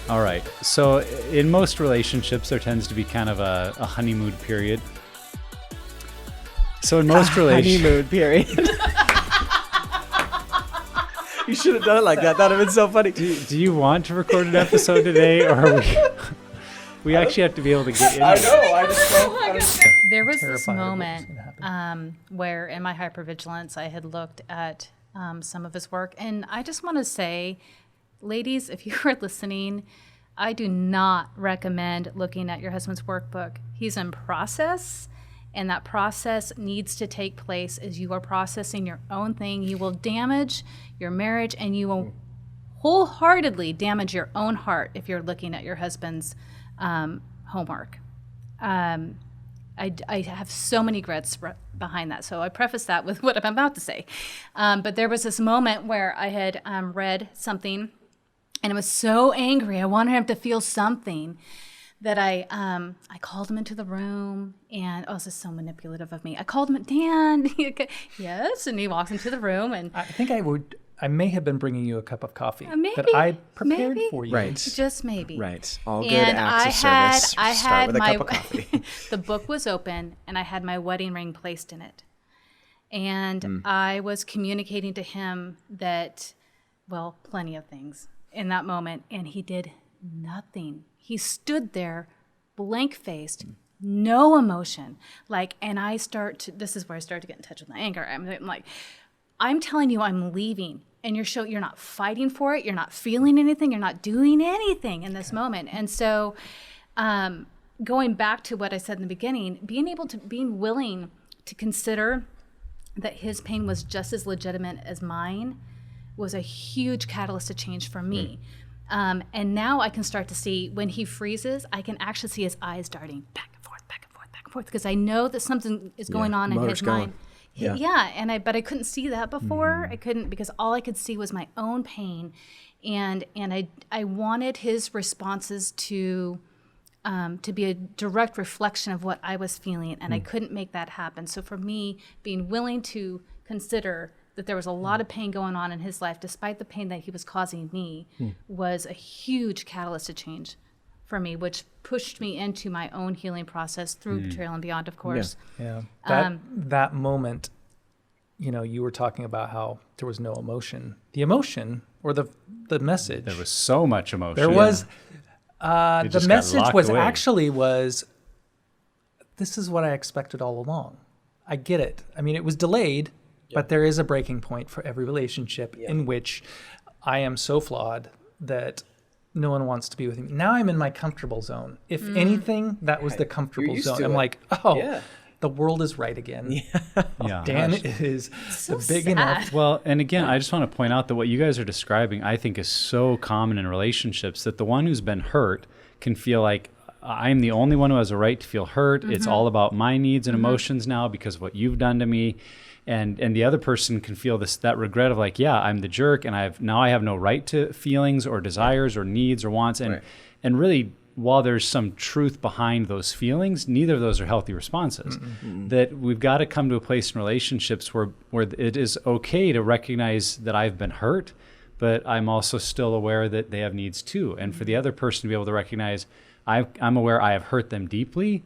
All right. So in most relationships, there tends to be kind of a honeymoon period. So in most relationships, honeymoon period. You should have done it like that. That would have been so funny. do you want to record an episode today, or are we actually have to be able to get in? I know. I just don't. There was this Terrified of what was moment gonna happen. where in my hypervigilance, I had looked at some of his work. And I just want to say, ladies, if you are listening, I do not recommend looking at your husband's workbook. He's in process, and that process needs to take place as you are processing your own thing. You will damage your marriage, and you will wholeheartedly damage your own heart if you're looking at your husband's homework. I have so many regrets behind that. So I preface that with what I'm about to say. But there was this moment where I had read something, and I was so angry. I wanted him to feel something that I called him into the room, and this is so manipulative of me. I called him, Dan, yes, and he walks into the room, and I think I may have been bringing you a cup of coffee maybe, that I prepared maybe. for you. Right. just maybe. Right. All good And acts of service. I Start had with a my cup of coffee. the book was open, and I had my wedding ring placed in it, and I was communicating to him that, plenty of things in that moment, and he did nothing. He stood there, blank-faced, no emotion, and this is where I start to get in touch with my anger. I'm like, I'm telling you, I'm leaving. And you're not fighting for it. You're not feeling anything. You're not doing anything in this moment. And so going back to what I said in the beginning, being willing to consider that his pain was just as legitimate as mine was a huge catalyst to change for me. And now I can start to see when he freezes, I can actually see his eyes darting back and forth, back and forth, back and forth, because I know that something is going on in his mind. Yeah. But I couldn't see that before. I couldn't, because all I could see was my own pain, and I wanted his responses to be a direct reflection of what I was feeling, and I couldn't make that happen. So for me, being willing to consider that there was a lot of pain going on in his life, despite the pain that he was causing me, was a huge catalyst to change for me, which pushed me into my own healing process through Betrayal and Beyond, of course. Yeah. That moment, you were talking about how there was no emotion. The emotion, or the message. There was so much emotion. There was. It The just got message locked was away. this is what I expected all along. I get it. I mean, it was delayed, but there is a breaking point for every relationship in which I am so flawed that no one wants to be with me. Now I'm in my comfortable zone. If anything, that was the comfortable zone. I'm like, the world is right again. Yeah. Dan is So big sad. enough. Well, and again, I just want to point out that what you guys are describing, I think, is so common in relationships, that the one who's been hurt can feel like, I'm the only one who has a right to feel hurt. It's all about my needs and emotions now because of what you've done to me. And the other person can feel that regret of like, I'm the jerk, and I have no right to feelings or desires or needs or wants. And really, while there's some truth behind those feelings, neither of those are healthy responses. That we've got to come to a place in relationships where it is okay to recognize that I've been hurt, but I'm also still aware that they have needs too. And for the other person to be able to recognize, I'm aware I have hurt them deeply,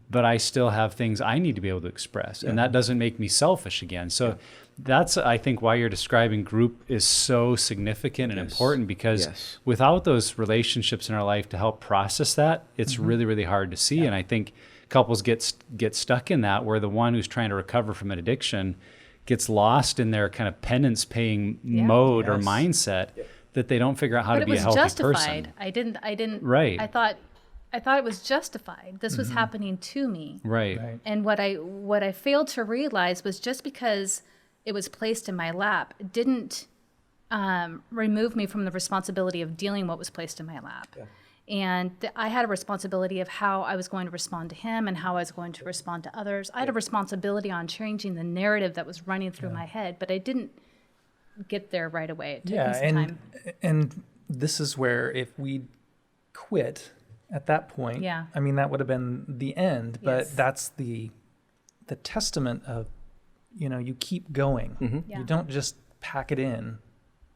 but I still have things I need to be able to express. And that doesn't make me selfish again. So that's, I think, why you're describing group is so significant and important, because without those relationships in our life to help process that, it's really, really hard to see. And I think couples get stuck in that, where the one who's trying to recover from an addiction gets lost in their kind of penance paying mode or mindset, that they don't figure out how to be a healthy person. I didn't. Right. I thought it was justified. This was happening to me. Right. And what I failed to realize was just because it was placed in my lap, it didn't remove me from the responsibility of dealing what was placed in my lap. Yeah. And I had a responsibility of how I was going to respond to him and how I was going to respond to others. I had a responsibility on changing the narrative that was running through my head, but I didn't get there right away. It took me some time. And this is where if we quit at that point, I mean, that would have been the end, but that's the testament of, you keep going. You don't just pack it in,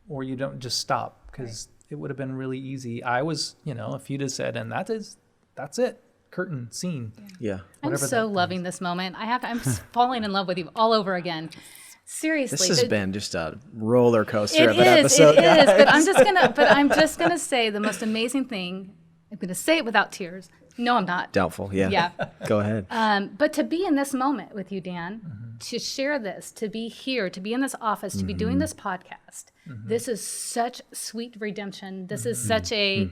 or you don't just stop, because it would have been really easy. I was, if you'd have said, and that's it, curtain, scene. Yeah. I'm so loving this moment. I'm falling in love with you all over again. Seriously, this has been just a roller coaster of an It episode. is. But I'm just gonna say the most amazing thing. I'm gonna say it without tears. No, I'm not. Doubtful. Yeah. Yeah. Go ahead. But to be in this moment with you, Dan, to share this, to be here, to be in this office, to be doing this podcast, this is such sweet redemption. This is such a.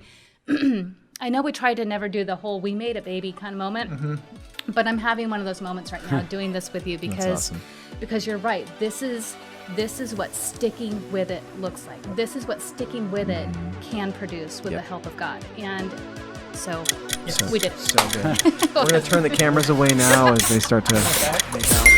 I know we tried to never do the whole "we made a baby" kind of moment, but I'm having one of those moments right now, doing this with you because you're right. This is what sticking with it looks like. This is what sticking with it can produce with the help of God. And so we did it. So good. We're going to turn the cameras away now as they start to make out.